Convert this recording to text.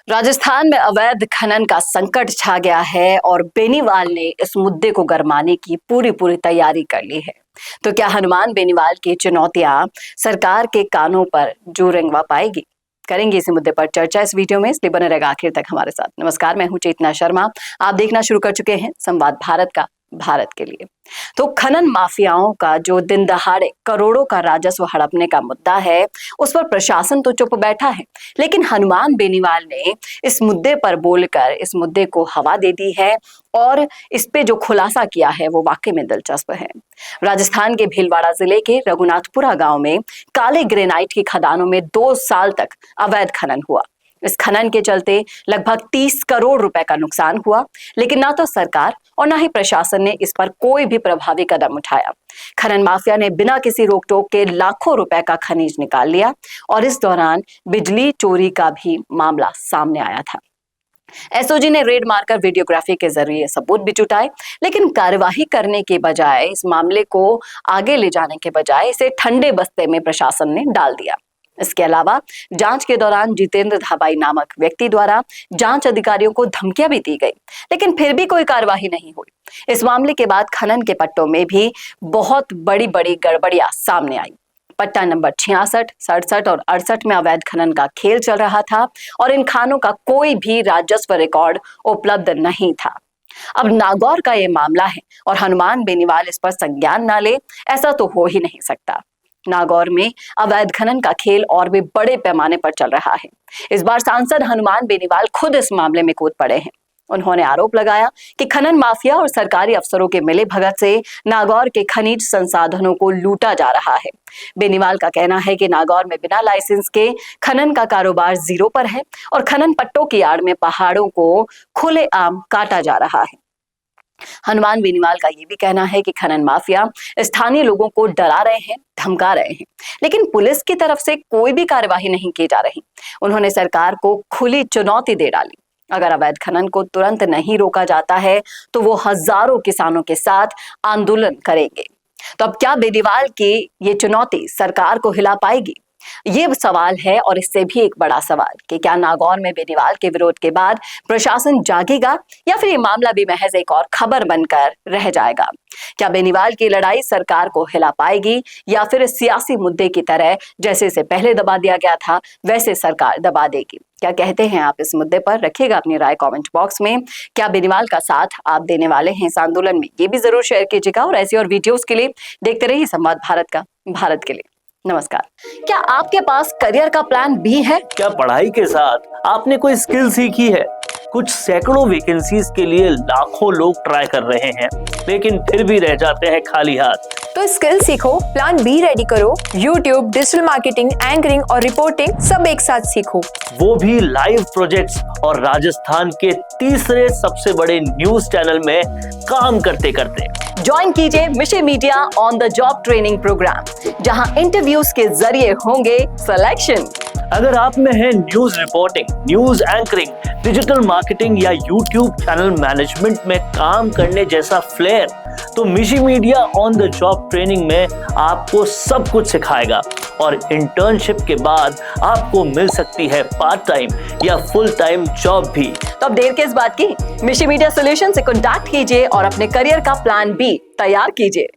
राजस्थान में अवैध खनन का संकट छा गया है और बेनीवाल ने इस मुद्दे को गरमाने की पूरी पूरी तैयारी कर ली है। तो क्या हनुमान बेनीवाल की चुनौतियां सरकार के कानों पर जू रेंगवा पाएगी? करेंगे इसी मुद्दे पर चर्चा इस वीडियो में, इसलिए बने रहेगा आखिर तक हमारे साथ। नमस्कार, मैं हूं चेतना शर्मा। आप देखना शुरू कर चुके हैं संवाद भारत का, भारत के लिए। तो खनन माफियाओं का जो दिन दहाड़े करोड़ों का राजस्व हड़पने का मुद्दा है, उस पर प्रशासन तो चुप बैठा है, लेकिन हनुमान बेनीवाल ने इस मुद्दे पर बोलकर इस मुद्दे को हवा दे दी है और इस पे जो खुलासा किया है वो वाकई में दिलचस्प है। राजस्थान के भीलवाड़ा जिले के रघुनाथपुरा गांव में काले ग्रेनाइट की खदानों में 2 साल तक अवैध खनन हुआ। इस खनन के चलते लगभग 30 करोड़ रुपए का नुकसान हुआ, लेकिन ना तो सरकार और ना ही प्रशासन ने इस पर कोई भी प्रभावी कदम उठाया। खनन माफिया ने बिना किसी रोक टोक के लाखों रुपए का खनिज निकाल लिया और इस दौरान बिजली चोरी का भी मामला सामने आया था। एसओजी ने रेड मारकर वीडियोग्राफी के जरिए सबूत भी जुटाए, लेकिन कार्यवाही करने के बजाय, इस मामले को आगे ले जाने के बजाय इसे ठंडे बस्ते में प्रशासन ने डाल दिया। इसके अलावा जांच के दौरान जितेंद्र धाबाई नामक व्यक्ति द्वारा जांच अधिकारियों को धमकियां भी दी गई, लेकिन फिर भी कोई कार्यवाही नहीं हुई। इस मामले के बाद खनन के पट्टों में भी बहुत बड़ी बड़ी गड़बड़ियां सामने आई। पट्टा नंबर 66, 67 और 68 में अवैध खनन का खेल चल रहा था और इन खानों का कोई भी राजस्व रिकॉर्ड उपलब्ध नहीं था। अब नागौर का ये मामला है और हनुमान बेनीवाल इस पर संज्ञान ना ले, ऐसा तो हो ही नहीं सकता। नागौर में अवैध खनन का खेल और भी बड़े पैमाने पर चल रहा है। इस बार सांसद हनुमान बेनीवाल खुद इस मामले में कूद पड़े हैं। उन्होंने आरोप लगाया कि खनन माफिया और सरकारी अफसरों के मिले भगत से नागौर के खनिज संसाधनों को लूटा जा रहा है। बेनीवाल का कहना है कि नागौर में बिना लाइसेंस के खनन का कारोबार जीरो पर है और खनन पट्टों की आड़ में पहाड़ों को खुलेआम काटा जा रहा है। हनुमान बेनीवाल का ये भी कहना है कि खनन माफिया स्थानीय लोगों को डरा रहे हैं, धमका रहे हैं, लेकिन पुलिस की तरफ से कोई भी कार्यवाही नहीं की जा रही। उन्होंने सरकार को खुली चुनौती दे डाली। अगर अवैध खनन को तुरंत नहीं रोका जाता है तो वो हजारों किसानों के साथ आंदोलन करेंगे। तो अब क्या बेनीवाल की ये चुनौती सरकार को हिला पाएगी? ये सवाल है, और इससे भी एक बड़ा सवाल कि क्या नागौर में बेनीवाल के विरोध के बाद प्रशासन जागेगा या फिर ये मामला भी महज एक और खबर बनकर रह जाएगा? क्या बेनीवाल की लड़ाई सरकार को हिला पाएगी या फिर सियासी मुद्दे की तरह जैसे इसे पहले दबा दिया गया था वैसे सरकार दबा देगी? क्या कहते हैं आप इस मुद्दे पर? रखिएगा अपनी राय कमेंट बॉक्स में। क्या बेनीवाल का साथ आप देने वाले हैं इस आंदोलन में? ये भी जरूर शेयर कीजिएगा और ऐसी और वीडियोस के लिए देखते रहिए संवाद भारत का, भारत के लिए। नमस्कार। क्या आपके पास करियर का प्लान भी है? क्या पढ़ाई के साथ आपने कोई स्किल सीखी है? कुछ सैकड़ों वैकेंसीज के लिए लाखों लोग ट्राई कर रहे हैं, लेकिन फिर भी रह जाते हैं खाली हाथ। तो स्किल सीखो, प्लान बी रेडी करो। यूट्यूब, डिजिटल मार्केटिंग, एंकरिंग और रिपोर्टिंग सब एक साथ सीखो, वो भी लाइव प्रोजेक्ट्स और राजस्थान के तीसरे सबसे बड़े न्यूज चैनल में काम करते करते। ज्वाइन कीजिए Mishi media on the job training program, जहां इंटरव्यूज के जरिए होंगे सिलेक्शन। अगर आप में है news reporting, news anchoring, digital marketing या यूट्यूब चैनल मैनेजमेंट में काम करने जैसा फ्लेयर, तो Mishi media on the job training में आपको सब कुछ सिखाएगा और इंटर्नशिप के बाद आपको मिल सकती है पार्ट टाइम या फुल टाइम जॉब भी। तो अब देर किस बात की? मिशी मीडिया सॉल्यूशन से कॉन्टैक्ट कीजिए और अपने करियर का प्लान बी तैयार कीजिए।